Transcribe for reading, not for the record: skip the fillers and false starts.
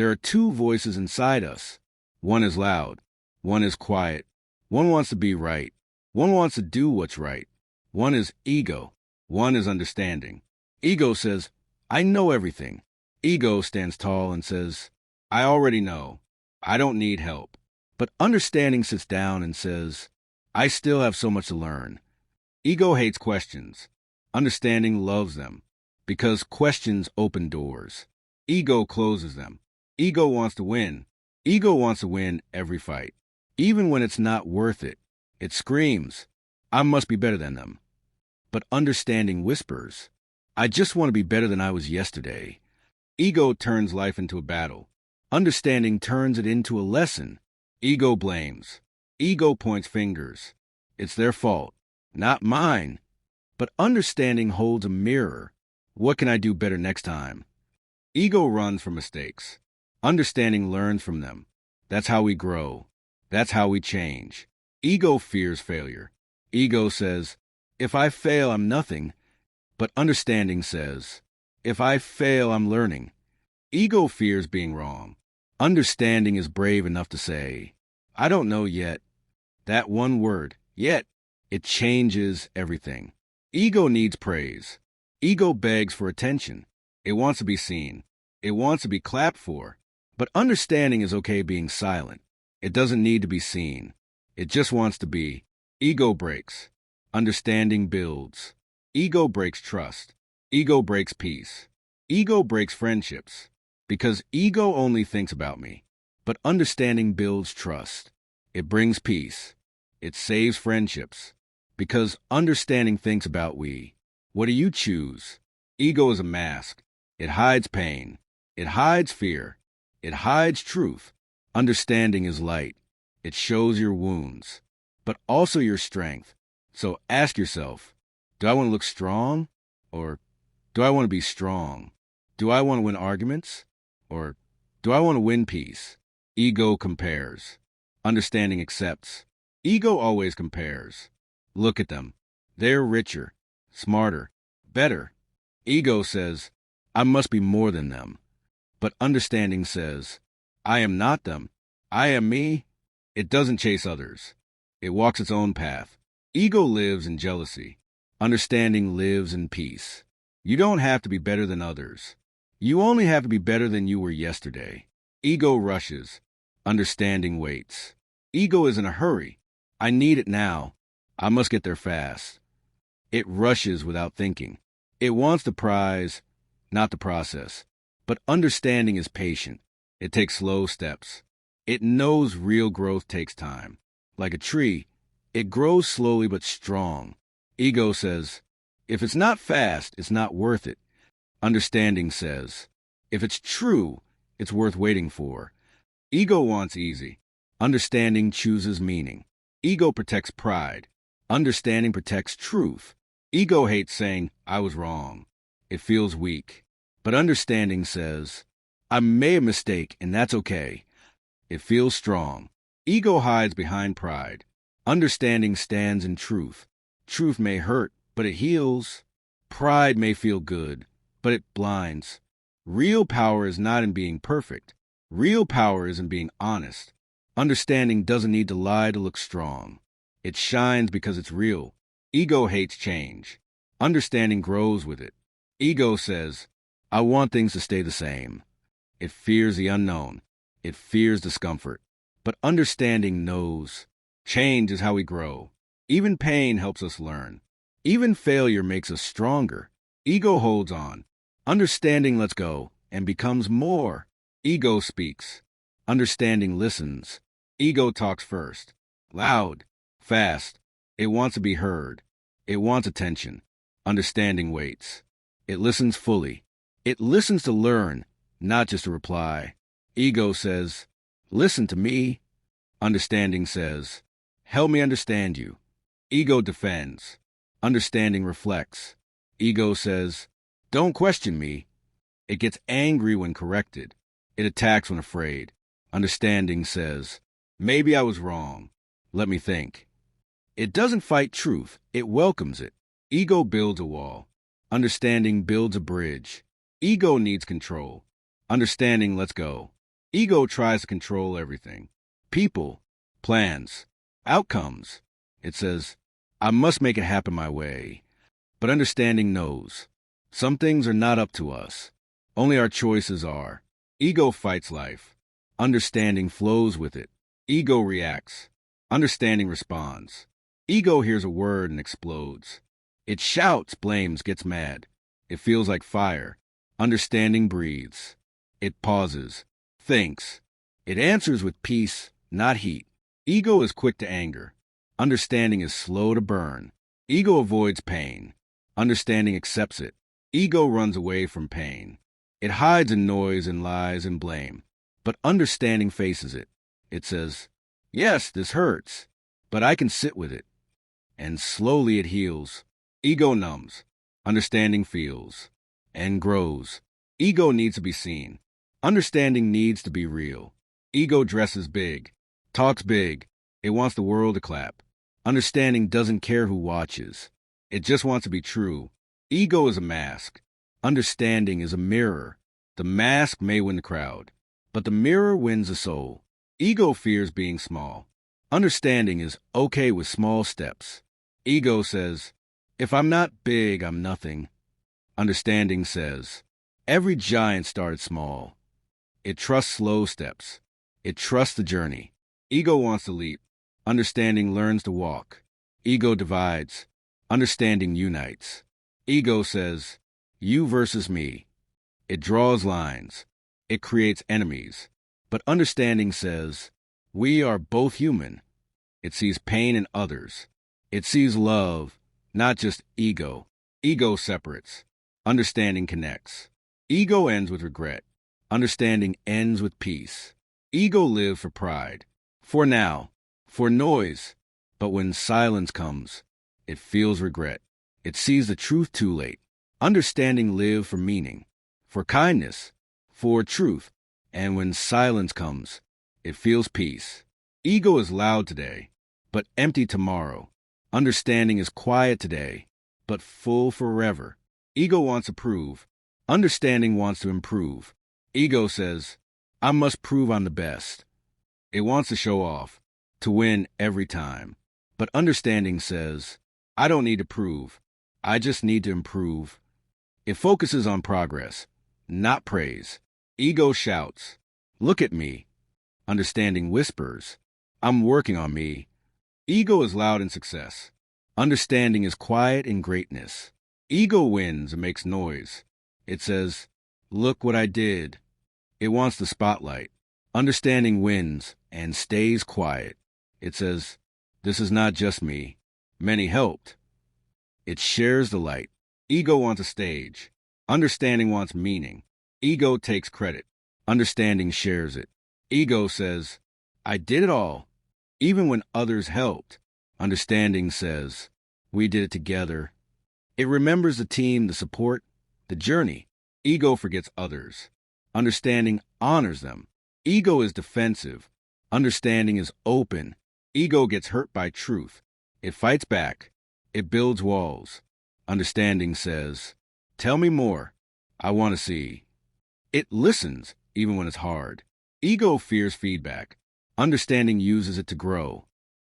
There are two voices inside us. One is loud. One is quiet. One wants to be right. One wants to do what's right. One is ego. One is understanding. Ego says, I know everything. Ego stands tall and says, I already know. I don't need help. But understanding sits down and says, I still have so much to learn. Ego hates questions. Understanding loves them, because questions open doors. Ego closes them. Ego wants to win. Ego wants to win every fight. Even when it's not worth it, it screams, I must be better than them. But understanding whispers, I just want to be better than I was yesterday. Ego turns life into a battle. Understanding turns it into a lesson. Ego blames. Ego points fingers. It's their fault, not mine. But understanding holds a mirror. What can I do better next time? Ego runs from mistakes. Understanding learns from them. That's how we grow. That's how we change. Ego fears failure. Ego says, if I fail, I'm nothing. But understanding says, if I fail, I'm learning. Ego fears being wrong. Understanding is brave enough to say, I don't know yet. That one word, yet, it changes everything. Ego needs praise. Ego begs for attention. It wants to be seen. It wants to be clapped for. But understanding is okay being silent. It doesn't need to be seen. It just wants to be. Ego breaks. Understanding builds. Ego breaks trust. Ego breaks peace. Ego breaks friendships. Because ego only thinks about me. But understanding builds trust. It brings peace. It saves friendships. Because understanding thinks about we. What do you choose? Ego is a mask. It hides pain. It hides fear. It hides truth. Understanding is light. It shows your wounds, but also your strength. So ask yourself, do I want to look strong? Or do I want to be strong? Do I want to win arguments? Or do I want to win peace? Ego compares. Understanding accepts. Ego always compares. Look at them. They're richer, smarter, better. Ego says, I must be more than them. But understanding says, I am not them. I am me. It doesn't chase others. It walks its own path. Ego lives in jealousy. Understanding lives in peace. You don't have to be better than others. You only have to be better than you were yesterday. Ego rushes. Understanding waits. Ego is in a hurry. I need it now. I must get there fast. It rushes without thinking. It wants the prize, not the process. But understanding is patient. It takes slow steps. It knows real growth takes time. Like a tree, it grows slowly but strong. Ego says, if it's not fast, it's not worth it. Understanding says, if it's true, it's worth waiting for. Ego wants easy. Understanding chooses meaning. Ego protects pride. Understanding protects truth. Ego hates saying, I was wrong. It feels weak. But understanding says, I made a mistake, and that's okay. It feels strong. Ego hides behind pride. Understanding stands in truth. Truth may hurt, but it heals. Pride may feel good, but it blinds. Real power is not in being perfect. Real power is in being honest. Understanding doesn't need to lie to look strong. It shines because it's real. Ego hates change. Understanding grows with it. Ego says, I want things to stay the same. It fears the unknown. It fears discomfort. But understanding knows. Change is how we grow. Even pain helps us learn. Even failure makes us stronger. Ego holds on. Understanding lets go and becomes more. Ego speaks. Understanding listens. Ego talks first. Loud. Fast. It wants to be heard. It wants attention. Understanding waits. It listens fully. It listens to learn, not just to reply. Ego says, listen to me. Understanding says, help me understand you. Ego defends. Understanding reflects. Ego says, don't question me. It gets angry when corrected. It attacks when afraid. Understanding says, maybe I was wrong. Let me think. It doesn't fight truth. It welcomes it. Ego builds a wall. Understanding builds a bridge. Ego needs control. Understanding lets go. Ego tries to control everything. People, plans, outcomes. It says, I must make it happen my way. But understanding knows. Some things are not up to us. Only our choices are. Ego fights life. Understanding flows with it. Ego reacts. Understanding responds. Ego hears a word and explodes. It shouts, blames, gets mad. It feels like fire. Understanding breathes. It pauses, thinks. It answers with peace, not heat. Ego is quick to anger. Understanding is slow to burn. Ego avoids pain. Understanding accepts it. Ego runs away from pain. It hides in noise and lies and blame. But understanding faces it. It says, yes, this hurts, but I can sit with it. And slowly it heals. Ego numbs. Understanding feels. And grows. Ego needs to be seen. Understanding needs to be real. Ego dresses big. Talks big. It wants the world to clap. Understanding doesn't care who watches. It just wants to be true. Ego is a mask. Understanding is a mirror. The mask may win the crowd, but the mirror wins the soul. Ego fears being small. Understanding is okay with small steps. Ego says, if I'm not big, I'm nothing. Understanding says, every giant started small. It trusts slow steps. It trusts the journey. Ego wants to leap. Understanding learns to walk. Ego divides. Understanding unites. Ego says, you versus me. It draws lines. It creates enemies. But understanding says, we are both human. It sees pain in others. It sees love, not just ego. Ego separates. Understanding connects. Ego ends with regret. Understanding ends with peace. Ego lives for pride, for now, for noise. But when silence comes, it feels regret. It sees the truth too late. Understanding lives for meaning, for kindness, for truth. And when silence comes, it feels peace. Ego is loud today, but empty tomorrow. Understanding is quiet today, but full forever. Ego wants to prove. Understanding wants to improve. Ego says, I must prove I'm the best. It wants to show off, to win every time. But understanding says, I don't need to prove. I just need to improve. It focuses on progress, not praise. Ego shouts, look at me. Understanding whispers, I'm working on me. Ego is loud in success. Understanding is quiet in greatness. Ego wins and makes noise. It says, look what I did. It wants the spotlight. Understanding wins and stays quiet. It says, this is not just me. Many helped. It shares the light. Ego wants a stage. Understanding wants meaning. Ego takes credit. Understanding shares it. Ego says, I did it all, even when others helped. Understanding says, we did it together. It remembers the team, the support, the journey. Ego forgets others. Understanding honors them. Ego is defensive. Understanding is open. Ego gets hurt by truth. It fights back. It builds walls. Understanding says, tell me more. I want to see. It listens, even when it's hard. Ego fears feedback. Understanding uses it to grow.